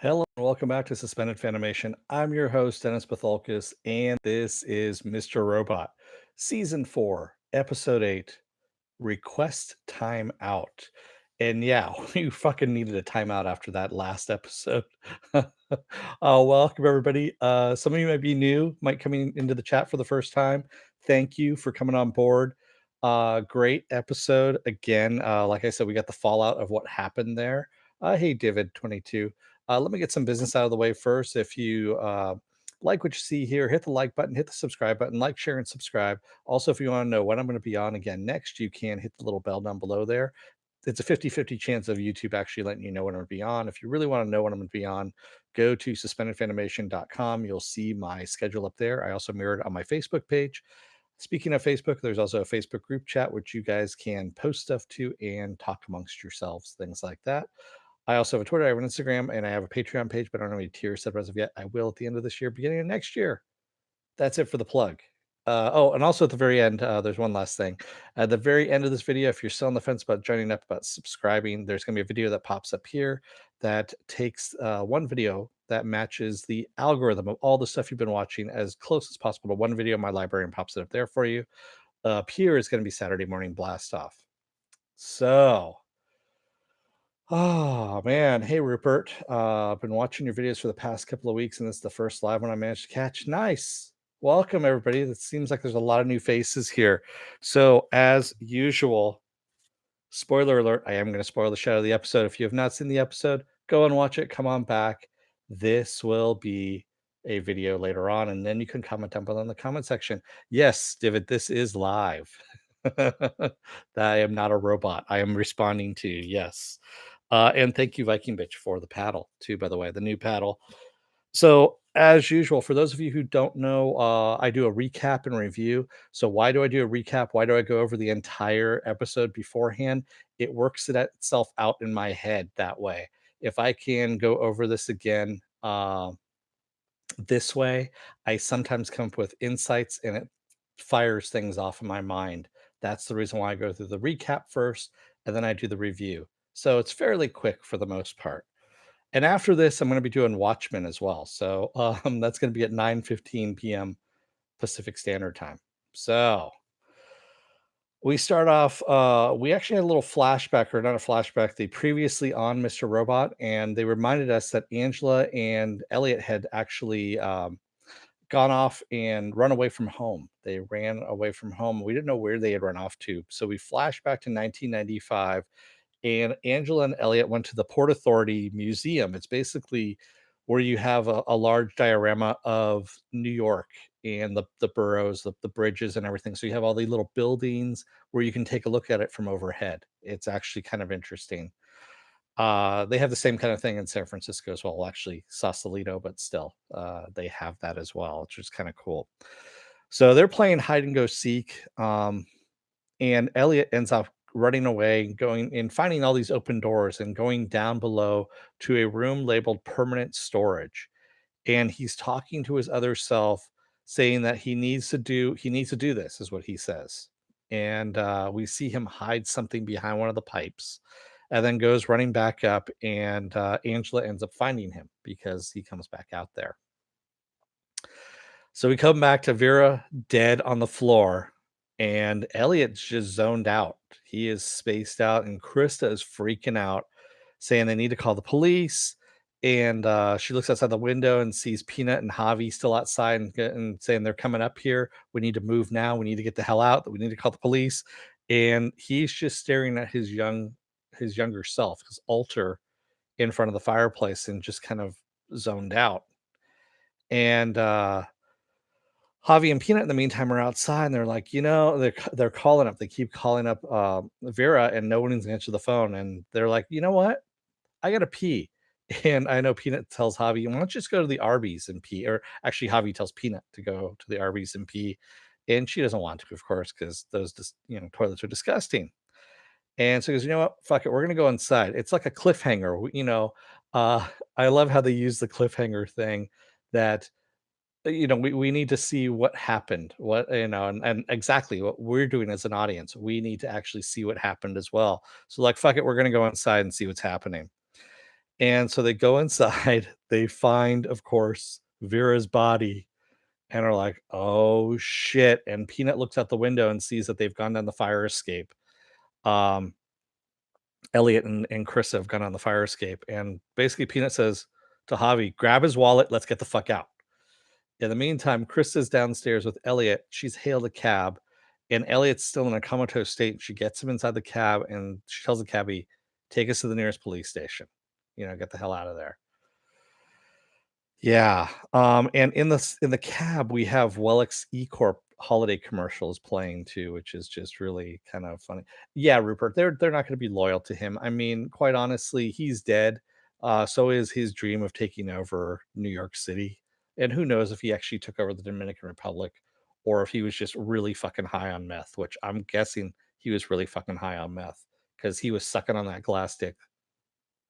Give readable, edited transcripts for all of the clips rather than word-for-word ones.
Hello and welcome back to Suspended Fanimation. I'm your host, Dennis Patholkis, and this is Mr. Robot, Season 4, Episode 8, Request Timeout. And yeah, we fucking needed a timeout after that last episode. Welcome, everybody. Some of you might be new, might coming into the chat for the first time. Thank you for coming on board. Great episode. Again, like I said, we got the fallout of what happened there. Hey, David22. Let me get some business out of the way first. If you like what you see here, hit the like button, hit the subscribe button, like, share, and subscribe. Also, if you want to know when I'm going to be on again next, you can hit the little bell down below there. It's a 50-50 chance of YouTube actually letting you know when I'm going to be on. If you really want to know when I'm going to be on, go to suspendedfanimation.com. You'll see my schedule up there. I also mirrored it on my Facebook page. Speaking of Facebook, there's also a Facebook group chat which you guys can post stuff to and talk amongst yourselves, things like that. I also have a Twitter, I have an Instagram, and I have a Patreon page, but I don't have any tiers set as of yet. I will at the end of this year, beginning of next year. That's it for the plug. And also at the very end, there's one last thing. At the very end of this video, if you're still on the fence about joining up, about subscribing, there's going to be a video that pops up here that takes one video that matches the algorithm of all the stuff you've been watching as close as possible to one video in my library and pops it up there for you. Up here is going to be Saturday Morning Blast Off. So, oh man, hey Rupert, I've been watching your videos for the past couple of weeks, and this is the first live one I managed to catch. Nice, welcome everybody. It seems like there's a lot of new faces here. So as usual, spoiler alert, I am going to spoil the shit out of the episode. If you have not seen the episode, go and watch it. Come on back. This will be a video later on, and then you can comment down below in the comment section. Yes, David, this is live. I am not a robot. I am responding to you. Yes. And thank you, Viking Bitch, for the paddle, too, by the way, the new paddle. So, as usual, for those of you who don't know, I do a recap and review. So, why do I do a recap? Why do I go over the entire episode beforehand? It works it itself out in my head that way. If I can go over this again this way, I sometimes come up with insights and it fires things off in my mind. That's the reason why I go through the recap first and then I do the review. So, it's fairly quick for the most part. And after this, I'm going to be doing Watchmen as well. So that's going to be at 9:15 p.m. Pacific Standard Time. So we start off. We actually had a little flashback, or not a flashback, the previously on Mr. Robot, and they reminded us that Angela and Elliot had actually gone off and run away from home. They ran away from home. We didn't know where they had run off to. So we flash back to 1995 and Angela and Elliot went to the Port Authority Museum. It's basically where you have a large diorama of New York and the boroughs, the bridges, and everything. So you have all these little buildings where you can take a look at it from overhead. It's actually kind of interesting. They have the same kind of thing in San Francisco as well. Actually, Sausalito, but still, they have that as well, which is kind of cool. So they're playing hide and go seek. And Elliot ends up running away, going and finding all these open doors and going down below to a room labeled permanent storage. And he's talking to his other self, saying that he needs to do this, is what he says. And we see him hide something behind one of the pipes and then goes running back up. And Angela ends up finding him because he comes back out there. So we come back to Vera dead on the floor, and Elliot's just zoned out. He is spaced out, and Krista is freaking out, saying they need to call the police. And she looks outside the window and sees Peanut and Javi still outside and saying they're coming up here. We need to move now. We need to get the hell out. We need to call the police. And he's just staring at his younger self, his altar in front of the fireplace, and just kind of zoned out. And Javi and Peanut in the meantime are outside and they're like, they're calling up. They keep calling up Vera and no one's answer the phone. And they're like, you know what? I gotta pee. And I know Peanut tells Javi, why don't you just go to the Arby's and pee? Or actually, Javi tells Peanut to go to the Arby's and pee. And she doesn't want to, of course, because those toilets are disgusting. And so he goes, you know what? Fuck it. We're gonna go inside. It's like a cliffhanger. I love how they use the cliffhanger thing that we need to see what happened, and exactly what we're doing as an audience. We need to actually see what happened as well. So like, fuck it, we're gonna go inside and see what's happening. And so they go inside, they find, of course, Vera's body and are like, "Oh shit." And Peanut looks out the window and sees that they've gone down the fire escape. Um, Elliot and Chris have gone on the fire escape. And basically, Peanut says to Javi, "Grab his wallet, let's get the fuck out." In the meantime, Chris is downstairs with Elliot. She's hailed a cab, and Elliot's still in a comatose state. She gets him inside the cab and she tells the cabbie, "Take us to the nearest police station. Get the hell out of there." Yeah, and in the cab, we have Wellick's E Corp holiday commercials playing too, which is just really kind of funny. Yeah, Rupert, they're not gonna be loyal to him. I mean, quite honestly, he's dead. So is his dream of taking over New York City, and who knows if he actually took over the Dominican Republic or if he was just really fucking high on meth, which I'm guessing he was really fucking high on meth because he was sucking on that glass stick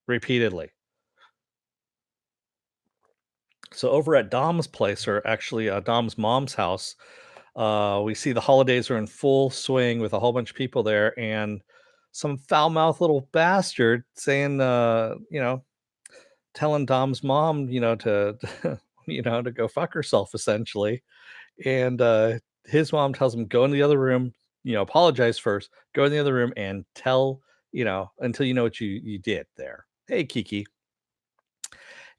repeatedly. So over at Dom's place, or actually Dom's mom's house, we see the holidays are in full swing with a whole bunch of people there, and some foul mouthed little bastard saying, telling Dom's mom, to, to go fuck herself, essentially. And his mom tells him, go in the other room, apologize first, go in the other room and tell, until you know what you did there. Hey, Kiki.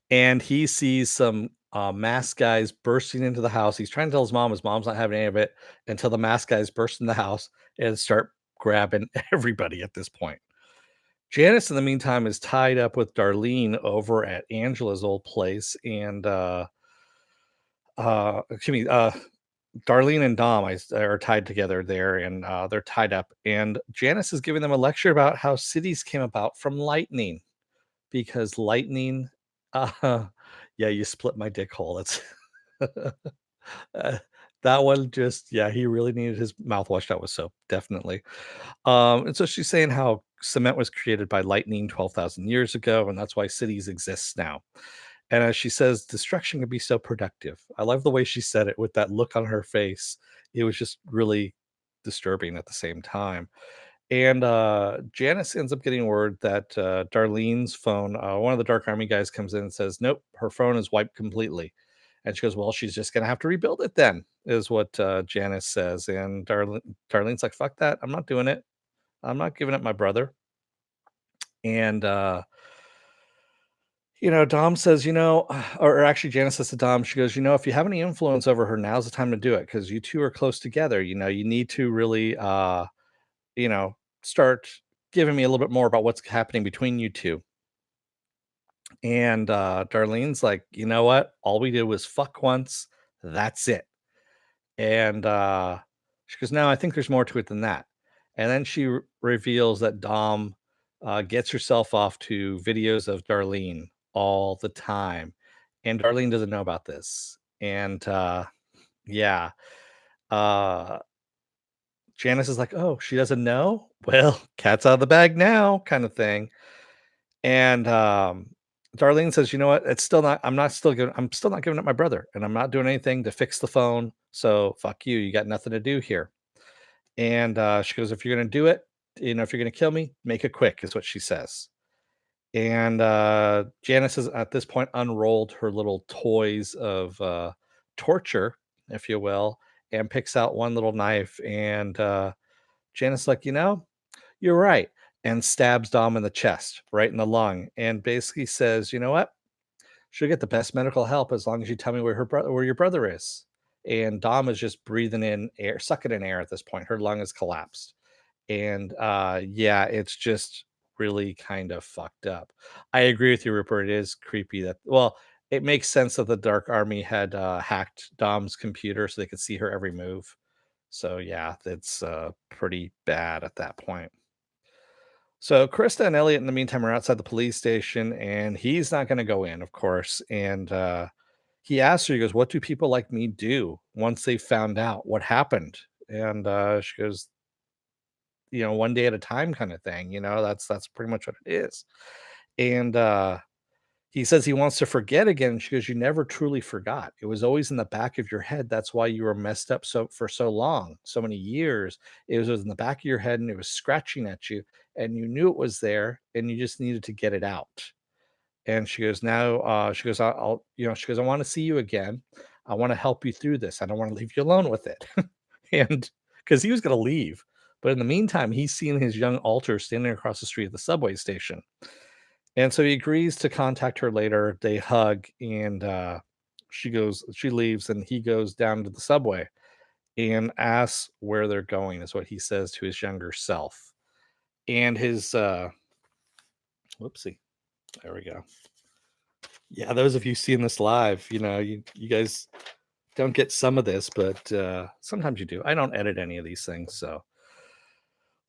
And he sees some masked guys bursting into the house. He's trying to tell his mom's not having any of it until the masked guys burst in the house and start grabbing everybody at this point. Janice, in the meantime, is tied up with Darlene over at Angela's old place, and excuse me, Darlene and Dom are tied together there, and they're tied up. And Janice is giving them a lecture about how cities came about from lightning, because lightning, uh, yeah, you split my dick hole. That's uh, that one. Just, yeah, he really needed his mouth washed out with soap, definitely. And so she's saying how cement was created by lightning 12,000 years ago, and that's why cities exist now. And as she says, destruction can be so productive. I love the way she said it with that look on her face. It was just really disturbing at the same time. And Janice ends up getting word that Darlene's phone, one of the Dark Army guys comes in and says, nope, her phone is wiped completely. And she goes, well, she's just going to have to rebuild it then, is what Janice says. And Darlene's like, fuck that. I'm not doing it. I'm not giving up my brother. And, Dom says, or actually Janice says to Dom, she goes, if you have any influence over her, now's the time to do it because you two are close together. You need to really, you know, start giving me a little bit more about what's happening between you two. And Darlene's like, you know what? All we did was fuck once. That's it. And she goes, no, I think there's more to it than that. And then she reveals that Dom gets herself off to videos of Darlene all the time. And Darlene doesn't know about this. And yeah, uh, Janice is like, oh, she doesn't know? Well, cat's out of the bag now, kind of thing. And Darlene says, you know what? I'm still not giving up my brother, and I'm not doing anything to fix the phone. So fuck you. You got nothing to do here. And she goes, if you're gonna do it, if you're gonna kill me, make it quick, is what she says. And Janice has at this point unrolled her little toys of torture, if you will, and picks out one little knife. And Janice is like, you're right, and stabs Dom in the chest, right in the lung, and basically says, you know what? She'll get the best medical help as long as you tell me where your brother is. And Dom is just breathing in air, sucking in air at this point. Her lung is collapsed. And yeah, it's just really kind of fucked up. I agree with you, Rupert. It is creepy that, well, it makes sense that the Dark Army had hacked Dom's computer so they could see her every move. So yeah, that's pretty bad at that point. So Krista and Elliot, in the meantime, are outside the police station, and he's not going to go in, of course. And he asks her, he goes, "What do people like me do once they found out what happened?" And she goes, one day at a time, kind of thing. That's pretty much what it is. And he says he wants to forget again. She goes, "You never truly forgot. It was always in the back of your head. That's why you were messed up for so long, so many years. It was in the back of your head and it was scratching at you, and you knew it was there, and you just needed to get it out." And she goes, "Now," she goes, "I'll," she goes, "I want to see you again. I want to help you through this. I don't want to leave you alone with it." And because he was going to leave, but in the meantime, he's seen his young alter standing across the street at the subway station, and so he agrees to contact her later. They hug, and she leaves, and he goes down to the subway and asks where they're going. Is what he says to his younger self, and his whoopsie. There we go. Yeah, those of you seeing this live, you guys don't get some of this, but sometimes you do. I don't edit any of these things, so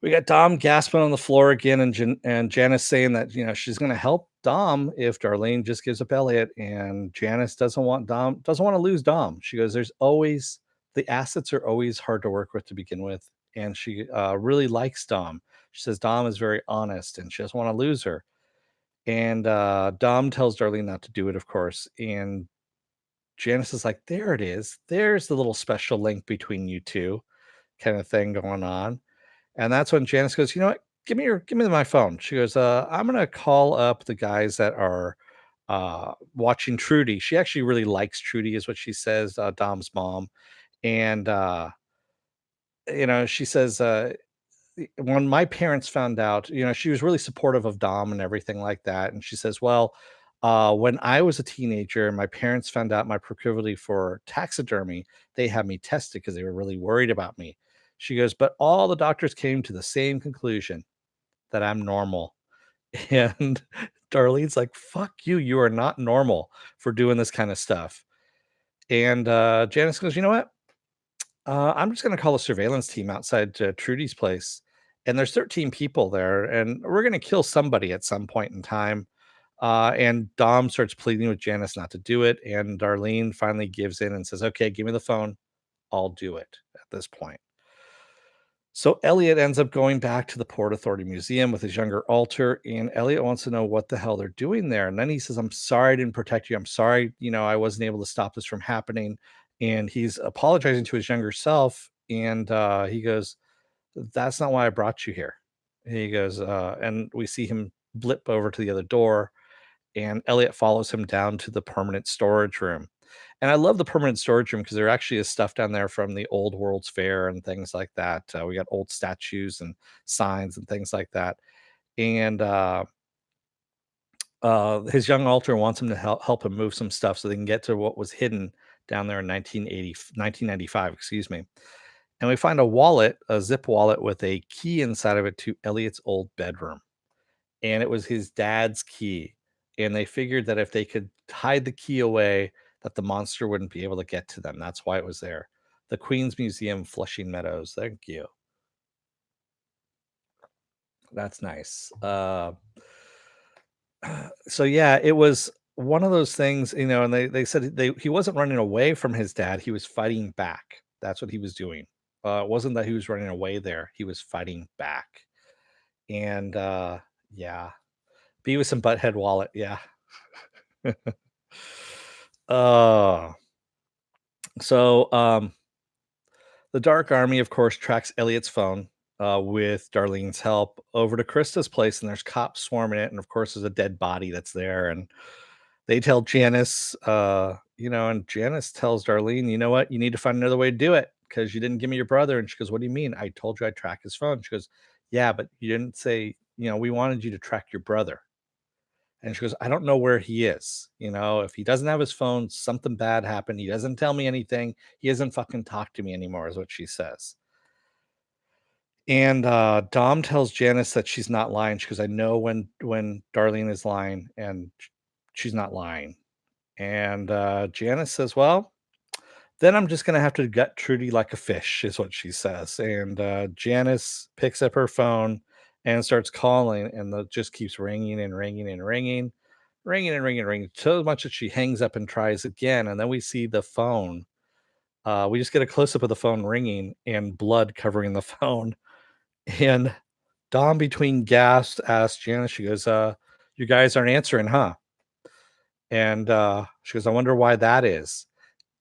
we got Dom gasping on the floor again, and Janice saying that she's going to help Dom if Darlene just gives up Elliot, and Janice doesn't want to lose Dom. She goes, "There's always the assets are always hard to work with to begin with," and she really likes Dom. She says Dom is very honest, and she doesn't want to lose her. And Dom tells Darlene not to do it, of course, and Janice is like, "There it is. There's the little special link between you two," kind of thing going on. And that's when Janice goes, "You know what? Give me my phone." She goes, "I'm gonna call up the guys that are watching Trudy." She actually really likes Trudy, is what she says, Dom's mom. And she says, when my parents found out, she was really supportive of Dom and everything like that. And she says, "Well, when I was a teenager and my parents found out my proclivity for taxidermy, they had me tested because they were really worried about me." She goes, "But all the doctors came to the same conclusion, that I'm normal." And Darlene's like, "Fuck you. You are not normal for doing this kind of stuff." And Janice goes, "You know what? I'm just going to call a surveillance team outside Trudy's place. And there's 13 people there, and we're going to kill somebody at some point in time." And Dom starts pleading with Janice not to do it. And Darlene finally gives in and says, "Okay, give me the phone. I'll do it at this point." So Elliot ends up going back to the Port Authority Museum with his younger alter, and Elliot wants to know what the hell they're doing there. And then he says, "I'm sorry I didn't protect you. I'm sorry, I wasn't able to stop this from happening." And he's apologizing to his younger self. And he goes, "That's not why I brought you here." He goes, and we see him blip over to the other door, and Elliot follows him down to the permanent storage room. And I love the permanent storage room because there actually is stuff down there from the old World's Fair and things like that. We got old statues and signs and things like that. And his young alter wants him to help him move some stuff so they can get to what was hidden down there in 1995, excuse me. And we find a wallet, a zip wallet with a key inside of it to Elliot's old bedroom, and it was his dad's key. And they figured that if they could hide the key away, that the monster wouldn't be able to get to them. That's why it was there. The Queen's Museum, Flushing Meadows. Thank you. That's nice. So yeah, it was one of those things, and they said he wasn't running away from his dad. He was fighting back. That's what he was doing. It wasn't that he was running away there. He was fighting back. And yeah, Beavis and Butthead wallet. Yeah. Uh, so the Dark Army, of course, tracks Elliot's phone with Darlene's help over to Krista's place, and there's cops swarming it. And of course, there's a dead body that's there. And they tell Janice, and Janice tells Darlene, "You know what? You need to find another way to do it because you didn't give me your brother." And she goes, "What do you mean? I told you I'd track his phone." She goes, "Yeah, but you didn't say, we wanted you to track your brother." And she goes, "I don't know where he is. If he doesn't have his phone, something bad happened. He doesn't tell me anything. He doesn't fucking talk to me anymore," is what she says. And Dom tells Janice that she's not lying. She goes, "I know when Darlene is lying, and she's not lying." And Janice says, "Well, then I'm just gonna have to gut Trudy like a fish," is what she says. And Janice picks up her phone and starts calling, and the just keeps ringing and ringing and ringing, ringing and ringing and ringing, so much that she hangs up and tries again. And then we see the phone. We just get a close up of the phone ringing and blood covering the phone. And Dom, between gasps, asks Janice, she goes, "You guys aren't answering, huh?" And she goes, "I wonder why that is."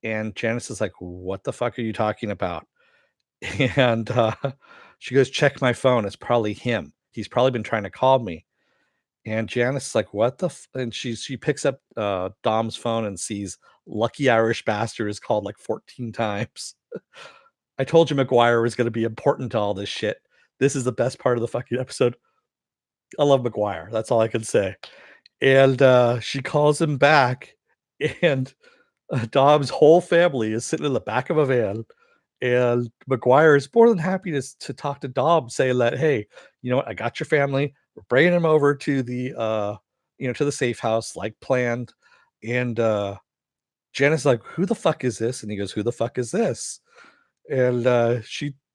And Janice is like, "What the fuck are you talking about?" And she goes, "Check my phone. It's probably him. He's probably been trying to call me." And Janice is like, "What the f," and she picks up, Dom's phone and sees "Lucky Irish Bastard" is called like 14 times. I told you McGuire was gonna be important to all this shit. This is the best part of the fucking episode. I love McGuire, that's all I can say. And, she calls him back, and, Dom's whole family is sitting in the back of a van, and McGuire is more than happy to talk to Dom, saying that, "Hey, you know what? I got your family. We're bringing them over to the, to the safe house like planned." And, Janice is like, "Who the fuck is this?" And he goes, "Who the fuck is this?" And,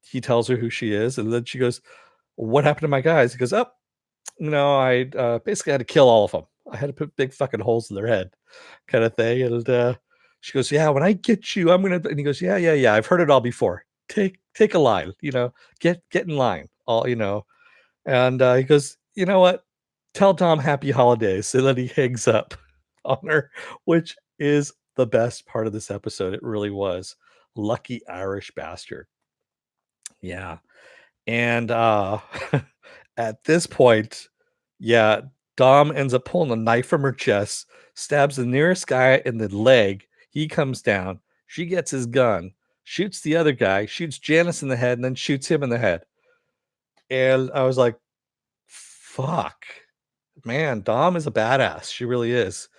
he tells her who she is, and then she goes, "What happened to my guys?" He goes, "Oh, I, basically had to kill all of them. I had to put big fucking holes in their head," kinda thing. And, she goes, "Yeah, when I get you, I'm gonna," and he goes, "Yeah, yeah, yeah, I've heard it all before. Take a line, get in line, all," and, he goes, "You know what? Tell Tom happy holidays," and then he hangs up on her, which is the best part of this episode. It really was. Lucky Irish bastard. Yeah. And, at this point, yeah, Dom ends up pulling a knife from her chest, stabs the nearest guy in the leg. He comes down. She gets his gun, shoots the other guy, shoots Janice in the head, and then shoots him in the head. And I was like, fuck. Man, Dom is a badass. She really is.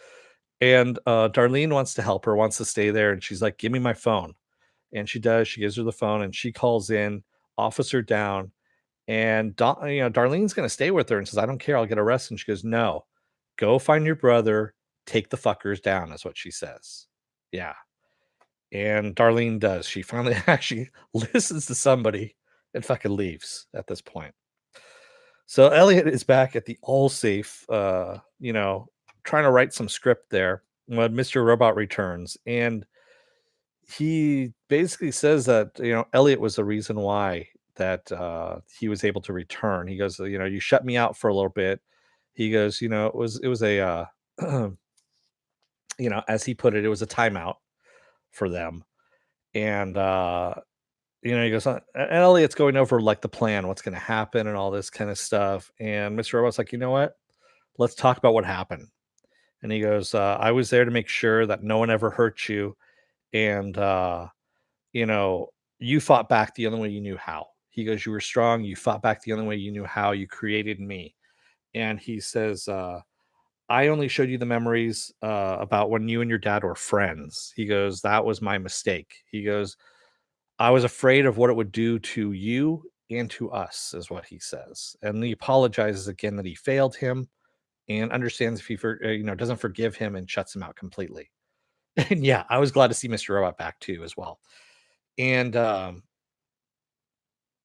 And, Darlene wants to help her, wants to stay there, and she's like, "Give me my phone." And she does. She gives her the phone, and she calls in, offers her down. And Darlene's gonna stay with her and says, "I don't care, I'll get arrested." And she goes, "No, go find your brother, take the fuckers down," is what she says. Yeah. And Darlene does. She finally actually listens to somebody and fucking leaves at this point. So Elliot is back at the all safe, trying to write some script there when Mr. Robot returns. And he basically says that, Elliot was the reason why that, he was able to return. He goes, "You shut me out for a little bit." He goes, "It was a, as he put it, it was a timeout for them." And, he goes, and Elliot's going over, like, the plan, what's gonna happen and all this kinda stuff, and Mr. Robot's like, "You know what? Let's talk about what happened." And he goes, "I was there to make sure that no one ever hurt you, and, you know, you fought back the only way you knew how." He goes, "You were strong. You fought back the only way you knew how. You created me." And he says, "I only showed you the memories about when you and your dad were friends." He goes, "That was my mistake." He goes, "I was afraid of what it would do to you and to us," is what he says. And he apologizes again that he failed him and understands if he, doesn't forgive him and shuts him out completely. And yeah, I was glad to see Mr. Robot back too, as well. And,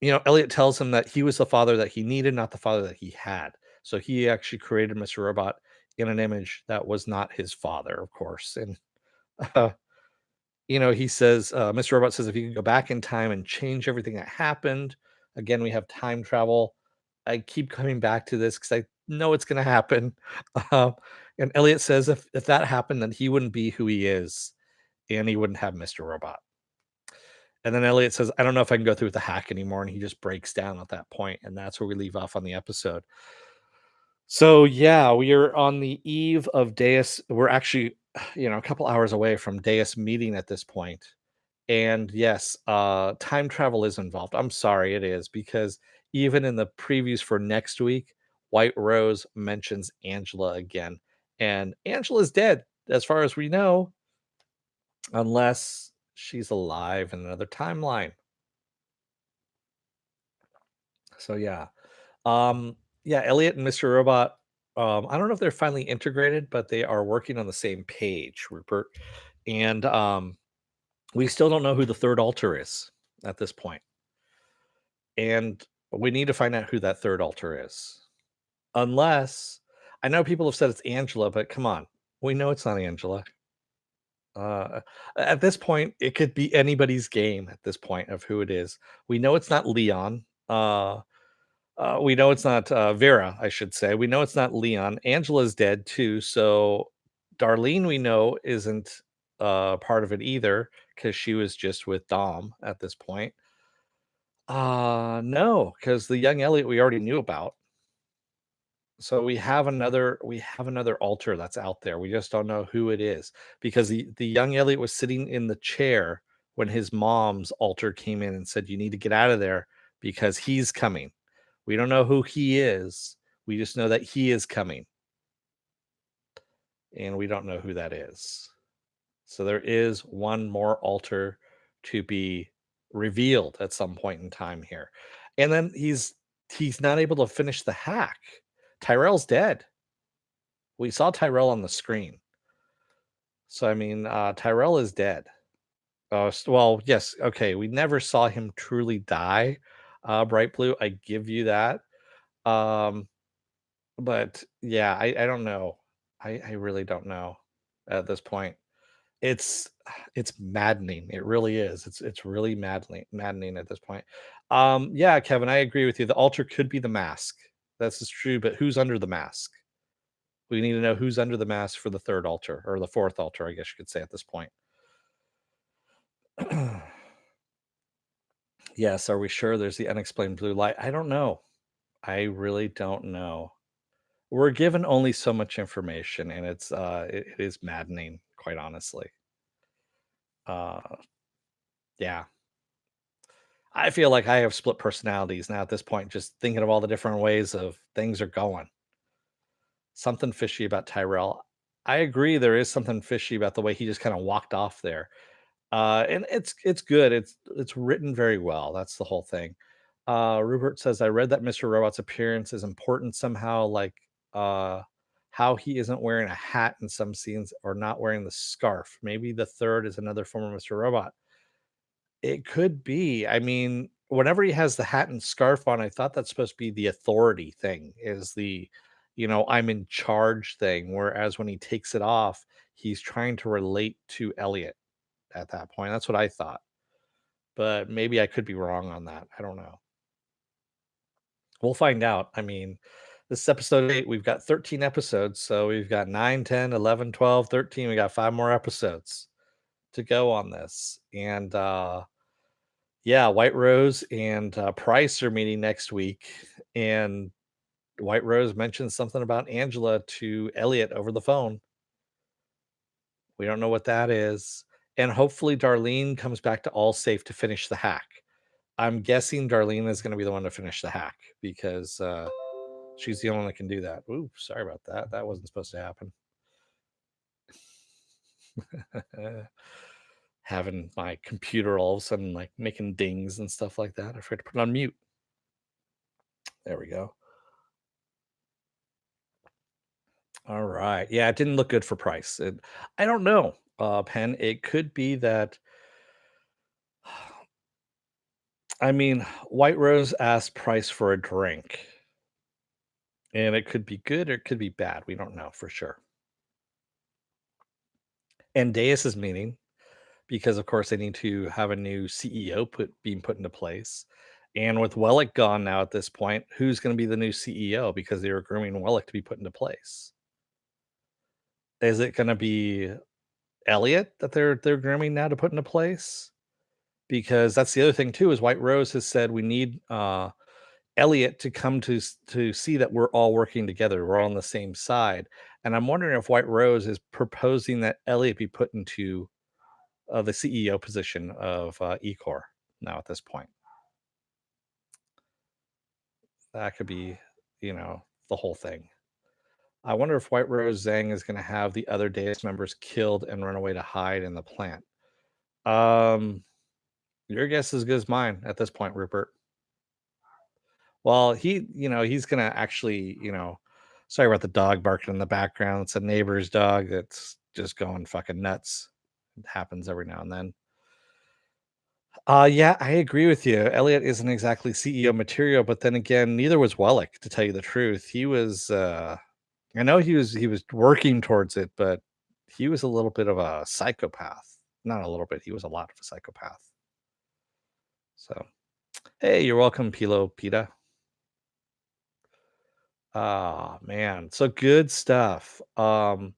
Elliot tells him that he was the father that he needed, not the father that he had. So he actually created Mr. Robot in an image that was not his father, of course. And, uh, he says, Mr. Robot says, if you can go back in time and change everything that happened, again, we have time travel. I keep coming back to this because I know it's going to happen. Uh, and Elliot says, if that happened, then he wouldn't be who he is and he wouldn't have Mr. Robot. And then Elliot says, "I don't know if I can go through with the hack anymore." And he just breaks down at that point, and that's where we leave off on the episode. So yeah, we are on the eve of Deus. We're actually, a couple hours away from Deus meeting at this point. And yes, time travel is involved. I'm sorry, it is, because even in the previews for next week, White Rose mentions Angela again. And Angela's dead, as far as we know, unless she's alive in another timeline. So yeah. Um, yeah, Elliot and Mr. Robot, I don't know if they're finally integrated, but they are working on the same page, Rupert. And we still don't know who the third alter is at this point. And we need to find out who that third alter is. Unless I know people have said it's Angela, but come on. We know it's not Angela. Uh, at this point, it could be anybody's game at this point of who it is. We know it's not Leon. We know it's not, Vera, I should say. We know it's not Leon. Angela's dead too, so Darlene, we know, isn't, part of it either because she was just with Dom at this point. No, because the young Elliot we already knew about. So we have another altar that's out there. We just don't know who it is because the young Elliot was sitting in the chair when his mom's altar came in and said, "You need to get out of there because he's coming." We don't know who he is. We just know that he is coming, and we don't know who that is. So there is one more altar to be revealed at some point in time here. And then he's not able to finish the hack. Tyrell's dead. We saw Tyrell on the screen. So I mean, Tyrell is dead. Well, yes, okay. We never saw him truly die. Bright Blue, I give you that. Um, but yeah, I don't know. I really don't know at this point. It's it's maddening. It really is. It's really maddening at this point. Yeah, Kevin, I agree with you. The altar could be the mask. This is true, but who's under the mask? We need to know who's under the mask for the third altar or the fourth altar, I guess you could say at this point. Yes, are we sure there's the unexplained blue light? I don't know. I really don't know. We're given only so much information, and it is maddening, quite honestly. Uh, yeah. I feel like I have split personalities now at this point, just thinking of all the different ways of things are going. Something fishy about Tyrell. I agree there is something fishy about the way he just kind of walked off there. And it's good. It's written very well. That's the whole thing. Rupert says I read that Mr. Robot's appearance is important somehow, like uh how he isn't wearing a hat in some scenes or not wearing the scarf. Maybe the third is another form of Mr. Robot. It could be. I mean, whenever he has the hat and scarf on, I thought that's supposed to be the authority thing, is the, I'm in charge thing. Whereas when he takes it off, he's trying to relate to Elliot at that point. That's what I thought. But maybe I could be wrong on that. I don't know. We'll find out. I mean, this is episode 8. We've got 13 episodes. So we've got 9, 10, 11, 12, 13. We got 5 more episodes to go on this. And yeah, White Rose and Price are meeting next week, and White Rose mentions something about Angela to Elliot over the phone. We don't know what that is, and hopefully Darlene comes back to all safe to finish the hack. I'm guessing Darlene is going to be the one to finish the hack because she's the only one that can do that. Ooh, sorry about that. That wasn't supposed to happen. Having my computer all of a sudden like making dings and stuff like that. I forgot to put it on mute. There we go. All right. Yeah, it didn't look good for Price. I don't know, Penn. It could be that. I mean, White Rose asked Price for a drink, and it could be good or it could be bad. We don't know for sure. And Deus is meeting because, of course, they need to have a new CEO being put into place. And with Wellick gone now at this point, who's going to be the new CEO? Because they were grooming Wellick to be put into place. Is it going to be Elliot that they're grooming now to put into place? Because that's the other thing too is White Rose has said we need Elliot to come to see that we're all working together, we're all on the same side. And I'm wondering if White Rose is proposing that Elliot be put into the CEO position of Ecor now at this point. That could be, the whole thing. I wonder if White Rose Zhang is going to have the other Deus members killed and run away to hide in the plant. Um, your guess is as good as mine at this point, Rupert. Well, he's gonna actually, sorry about the dog barking in the background. It's a neighbor's dog that's just going fucking nuts. It happens every now and then. Yeah, I agree with you. Elliot isn't exactly CEO material, but then again, neither was Wellick, to tell you the truth. He was I know he was working towards it, but he was a little bit of a psychopath. Not a little bit, he was a lot of a psychopath. So hey, you're welcome, Pilo Pita. Ah, man. So good stuff. Wow.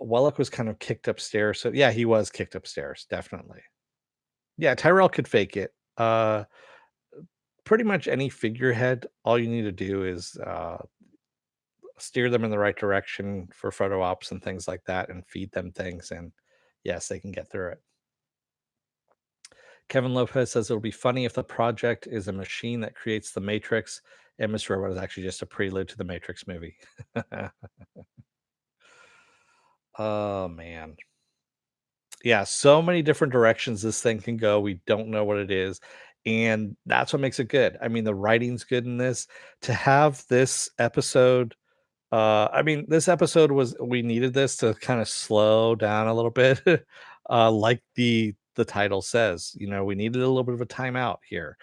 Wellick was kind of kicked upstairs. So yeah, he was kicked upstairs, definitely. Yeah, Tyrell could fake it. pretty much any figurehead, all you need to do is steer them in the right direction for photo ops and things like that, and feed them things. And yes, they can get through it. Kevin Lopez says it'll be funny if the project is a machine that creates the Matrix, and Mr. Robot is actually just a prelude to the Matrix movie. Oh man. Yeah, so many different directions this thing can go. We don't know what it is. And that's what makes it good. I mean, the writing's good in this. To have this episode, I mean, this episode was we needed this to kind of slow down a little bit. Like the title says, we needed a little bit of a timeout here.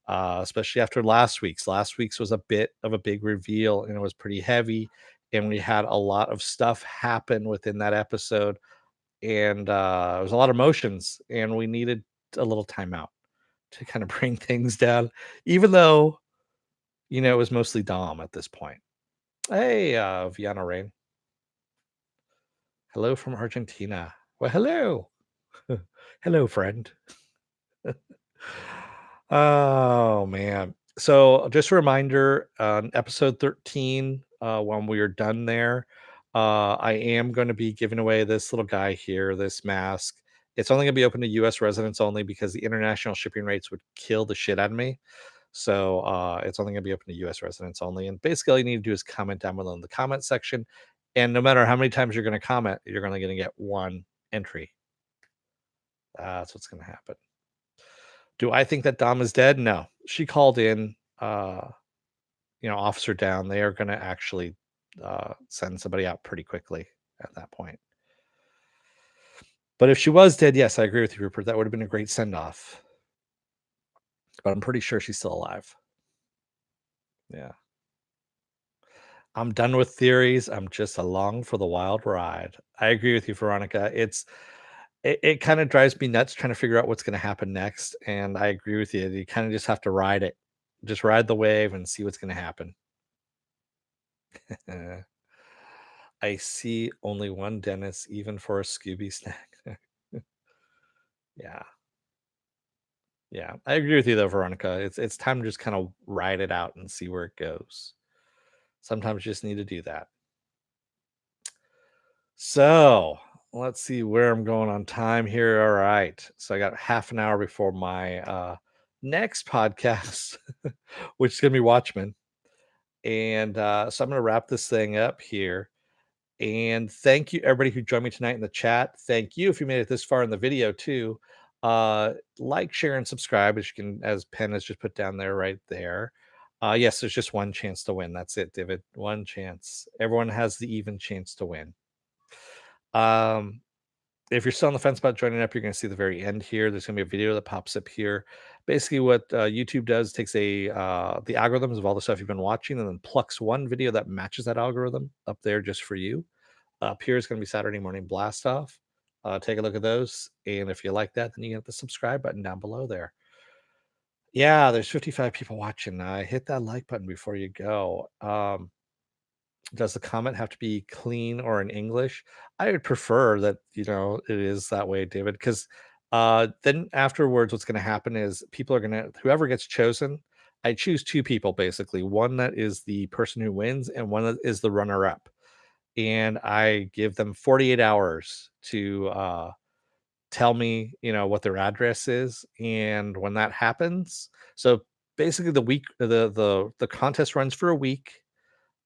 Especially after last week's. Last week's was a bit of a big reveal and it was pretty heavy. And we had a lot of stuff happen within that episode, and it was a lot of emotions, and we needed a little timeout to kind of bring things down, even though it was mostly Dom at this point. Hey, Viana Rain, hello from Argentina. Well, hello. Hello, friend. Oh man. So just a reminder, episode 13, when we are done there, I am going to be giving away this little guy here, this mask. It's only going to be open to US residents only because the international shipping rates would kill the shit out of me. So it's only going to be open to US residents only. And basically all you need to do is comment down below in the comment section. And no matter how many times you're going to comment, you're only going to get one entry. That's what's going to happen. Do I think that Dom is dead? No. She called in, officer down. They are going to actually send somebody out pretty quickly at that point. But if she was dead, yes, I agree with you, Rupert. That would have been a great send off. But I'm pretty sure she's still alive. Yeah. I'm done with theories. I'm just along for the wild ride. I agree with you, Veronica. It kind of drives me nuts trying to figure out what's going to happen next. And I agree with you. You kind of just have to ride it. Just ride the wave and see what's going to happen. I see only one Dennis, even for a Scooby snack. Yeah. Yeah. I agree with you though, Veronica. It's time to just kind of ride it out and see where it goes. Sometimes you just need to do that. So let's see where I'm going on time here. All right. So I got half an hour before my next podcast, which is gonna be Watchmen. And so I'm gonna wrap this thing up here. And thank you, everybody who joined me tonight in the chat. Thank you if you made it this far in the video too. Like, share, and subscribe, as you can, as Penn has just put down there, right there. Yes, there's just one chance to win. That's it, David. One chance. Everyone has the even chance to win. If you're still on the fence about joining up, you're going to see the very end here. There's going to be a video that pops up here. Basically, what YouTube does takes the algorithms of all the stuff you've been watching and then plucks one video that matches that algorithm up there just for you. Up here is going to be Saturday Morning Blast Off. Take a look at those, and if you like that, then you get the subscribe button down below there. Yeah, there's 55 people watching. Hit that like button before you go. Does the comment have to be clean or in English? I would prefer that, it is that way, David, because then afterwards, what's going to happen is people are going to, whoever gets chosen, I choose two people basically, one that is the person who wins and one that is the runner up. And I give them 48 hours to tell me, what their address is. And when that happens, so basically the contest runs for a week.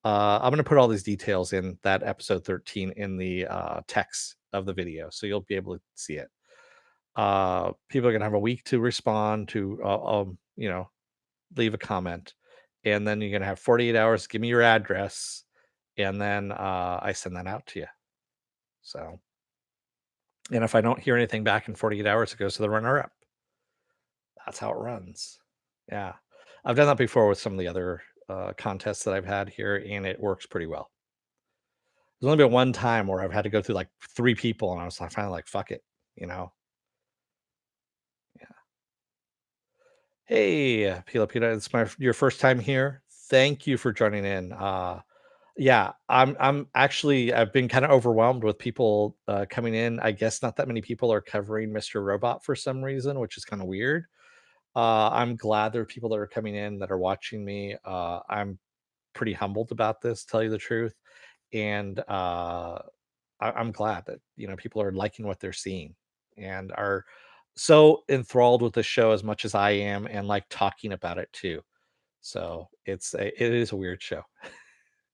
I'm going to put all these details in that episode 13 in the text of the video, so you'll be able to see it. People are going to have a week to respond to, leave a comment, and then you're going to have 48 hours. Give me your address, and then I send that out to you. So, and if I don't hear anything back in 48 hours, it goes to the runner-up. That's how it runs. Yeah, I've done that before with some of the other contests that I've had here, and it works pretty well. There's only been one time where I've had to go through like 3 people, and I was like, finally like, "Fuck it," you know? Yeah. Hey, Pila Pila, it's your first time here. Thank you for joining in. Yeah, I'm actually I've been kinda overwhelmed with people, coming in. I guess not that many people are covering Mr. Robot for some reason, which is kinda weird. I'm glad there are people that are coming in that are watching me. I'm pretty humbled about this, tell you the truth, and I'm glad that people are liking what they're seeing and are so enthralled with the show as much as I am, and like talking about it too. So it is a weird show.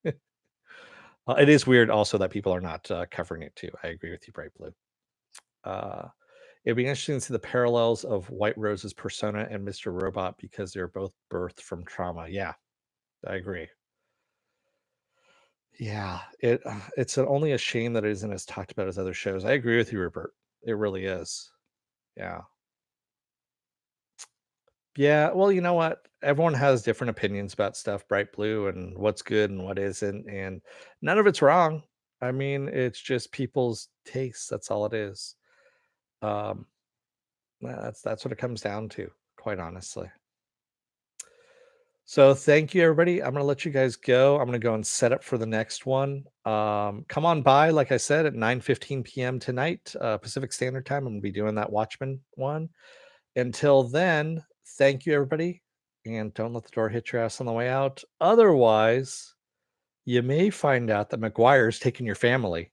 It is weird also that people are not covering it too. I agree with you, Bright Blue. Uh, It'd be interesting to see the parallels of White Rose's persona and Mr. Robot because they're both birthed from trauma. Yeah, I agree. Yeah, only a shame that it isn't as talked about as other shows. I agree with you, Rupert. It really is. Yeah. Yeah, well, you know what? Everyone has different opinions about stuff, Bright Blue, and what's good and what isn't, and none of it's wrong. I mean, it's just people's tastes. That's all it is. Um, that's what it comes down to, quite honestly. So thank you, everybody. I'm gonna let you guys go. I'm gonna go and set up for the next one. Come on by, like I said, at 9:15 p.m. tonight, Pacific Standard Time. I'm gonna be doing that Watchmen one. Until then, thank you, everybody, and don't let the door hit your ass on the way out. Otherwise, you may find out that McGuire's taking your family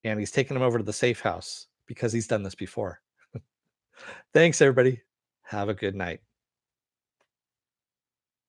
and he's taking them over to the safe house because he's done this before. Thanks, everybody. Have a good night.